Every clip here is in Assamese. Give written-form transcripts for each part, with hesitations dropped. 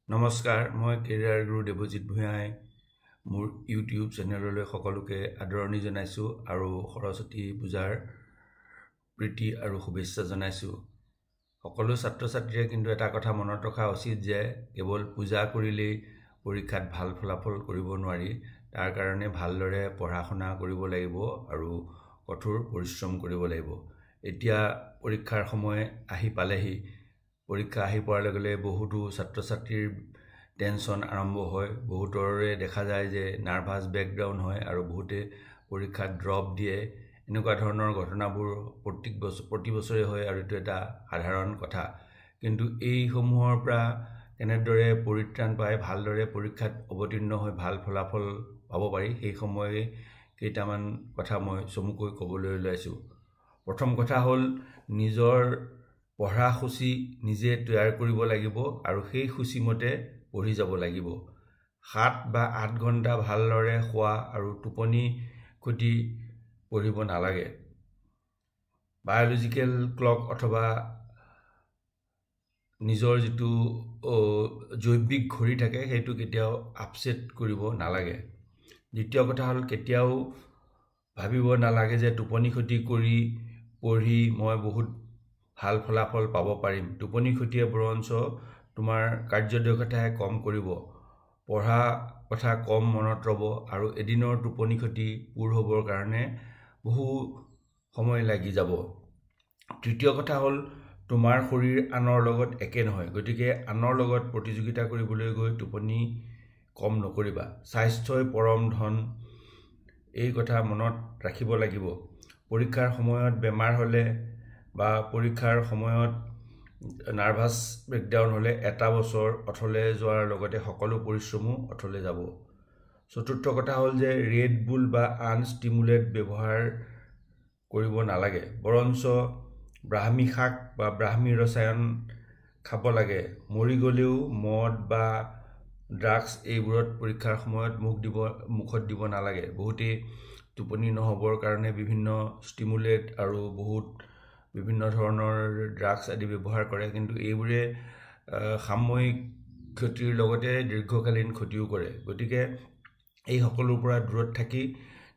নমস্কাৰ, মই কেৰিয়াৰ গুৰু দেৱজিৎ ভূঞাই মোৰ ইউটিউব চেনেললৈ সকলোকে আদৰণি জনাইছোঁ আৰু সৰস্বতী পূজাৰ প্ৰীতি আৰু শুভেচ্ছা জনাইছোঁ। সকলো ছাত্ৰ ছাত্ৰীয়ে কিন্তু এটা কথা মনত ৰখা উচিত যে কেৱল পূজা কৰিলেই পৰীক্ষাত ভাল ফলাফল কৰিব নোৱাৰি। তাৰ কাৰণে ভালদৰে পঢ়া শুনা কৰিব লাগিব আৰু কঠোৰ পৰিশ্ৰম কৰিব লাগিব। এতিয়া পৰীক্ষাৰ সময় আহি পালেহি। পৰীক্ষা আহি পোৱাৰ লগে লগে বহুতো ছাত্ৰ ছাত্ৰীৰ টেনশ্যন আৰম্ভ হয়। বহুতৰে দেখা যায় যে নাৰ্ভাছ ব্ৰেকডাউন হয় আৰু বহুতে পৰীক্ষাত ড্ৰপ দিয়ে। এনেকুৱা ধৰণৰ ঘটনাবোৰ প্ৰতি বছৰে হয় আৰু এইটো এটা সাধাৰণ কথা। কিন্তু এইসমূহৰ পৰা কেনেদৰে পৰিত্ৰাণ পাই ভালদৰে পৰীক্ষাত অৱতীৰ্ণ হৈ ভাল ফলাফল পাব পাৰি, সেই সময়ে কেইটামান কথা মই চমুকৈ ক'বলৈ ওলাইছোঁ। প্ৰথম কথা হ'ল নিজৰ পঢ়াসূচী নিজে তৈয়াৰ কৰিব লাগিব আৰু সেই সূচীমতে পঢ়ি যাব লাগিব। 7 বা 8 ঘণ্টা ভালদৰে খোৱা আৰু টোপনি ক্ষতি পঢ়িব নালাগে। বায়'লজিকেল ক্লক অথবা নিজৰ যিটো জৈৱিক ঘড়ী থাকে সেইটো কেতিয়াও আপছেট কৰিব নালাগে। দ্বিতীয় কথা হ'ল কেতিয়াও ভাবিব নালাগে যে টোপনি ক্ষতি কৰি পঢ়ি মই বহুত ভাল ফলাফল পাব পাৰিম। টোপনি ক্ষতিয়ে বৰঞ্চ তোমাৰ কাৰ্যদক্ষতাহে কম কৰিব, পঢ়া কথা কম মনত ৰ'ব আৰু এদিনৰ টোপনি ক্ষতি পূৰ হ'বৰ কাৰণে বহু সময় লাগি যাব। তৃতীয় কথা হ'ল তোমাৰ শৰীৰ আনৰ লগত একে নহয়, গতিকে আনৰ লগত প্ৰতিযোগিতা কৰিবলৈ গৈ টোপনি কম নকৰিবা। স্বাস্থ্যই পৰম ধন, এই কথা মনত ৰাখিব লাগিব। পৰীক্ষাৰ সময়ত বেমাৰ হ'লে বা পৰীক্ষাৰ সময়ত নাৰ্ভাছ ব্ৰেকডাউন হ'লে এটা বছৰ অথলে যোৱাৰ লগতে সকলো পৰিশ্ৰমো অথলে যাব। চতুৰ্থ কথা হ'ল যে ৰেড বুল বা আন ষ্টিমুলেণ্ট ব্যৱহাৰ কৰিব নালাগে, বৰঞ্চ ব্ৰাহ্মী শাক বা ব্ৰাহ্মী ৰসায়ন খাব লাগে। মৰি গ'লেও মদ বা ড্ৰাগছ এইবোৰত পৰীক্ষাৰ সময়ত মুখত দিব নালাগে। বহুতেই টোপনি নহ'বৰ কাৰণে বিভিন্ন ষ্টিমুলেণ্ট আৰু বিভিন্ন ধৰণৰ ড্ৰাগছ আদি ব্যৱহাৰ কৰে, কিন্তু এইবোৰে সাময়িক ক্ষতিৰ লগতে দীৰ্ঘকালীন ক্ষতিও কৰে। গতিকে এই সকলোৰ পৰা দূৰত থাকি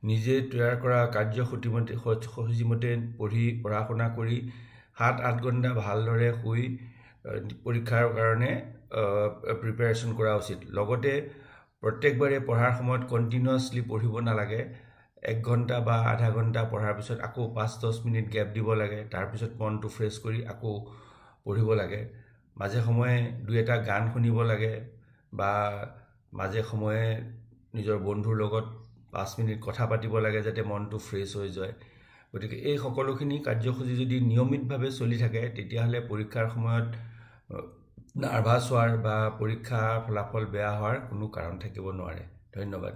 নিজে তৈয়াৰ কৰা কাৰ্যসূচীমতে পঢ়া শুনা কৰি 7-8 ঘণ্টা ভালদৰে শুই পৰীক্ষাৰ কাৰণে প্ৰিপেৰেশ্যন কৰা উচিত। লগতে প্ৰত্যেকবাৰে পঢ়াৰ সময়ত কণ্টিনিউৱাছলি পঢ়িব নালাগে। 1 ঘণ্টা বা আধা ঘণ্টা পঢ়াৰ পিছত আকৌ 5-10 মিনিট গেপ দিব লাগে। তাৰপিছত মনটো ফ্ৰেছ কৰি আকৌ পঢ়িব লাগে। মাজে সময়ে 2-এটা গান শুনিব লাগে বা মাজে সময়ে নিজৰ বন্ধুৰ লগত 5 মিনিট কথা পাতিব লাগে যাতে মনটো ফ্ৰেছ হৈ যায়। গতিকে এই সকলোখিনি কাৰ্যসূচী যদি নিয়মিতভাৱে চলি থাকে তেতিয়াহ'লে পৰীক্ষাৰ সময়ত নাৰ্ভাছ হোৱাৰ বা পৰীক্ষাৰ ফলাফল বেয়া হোৱাৰ কোনো কাৰণ থাকিব নোৱাৰে। ধন্যবাদ।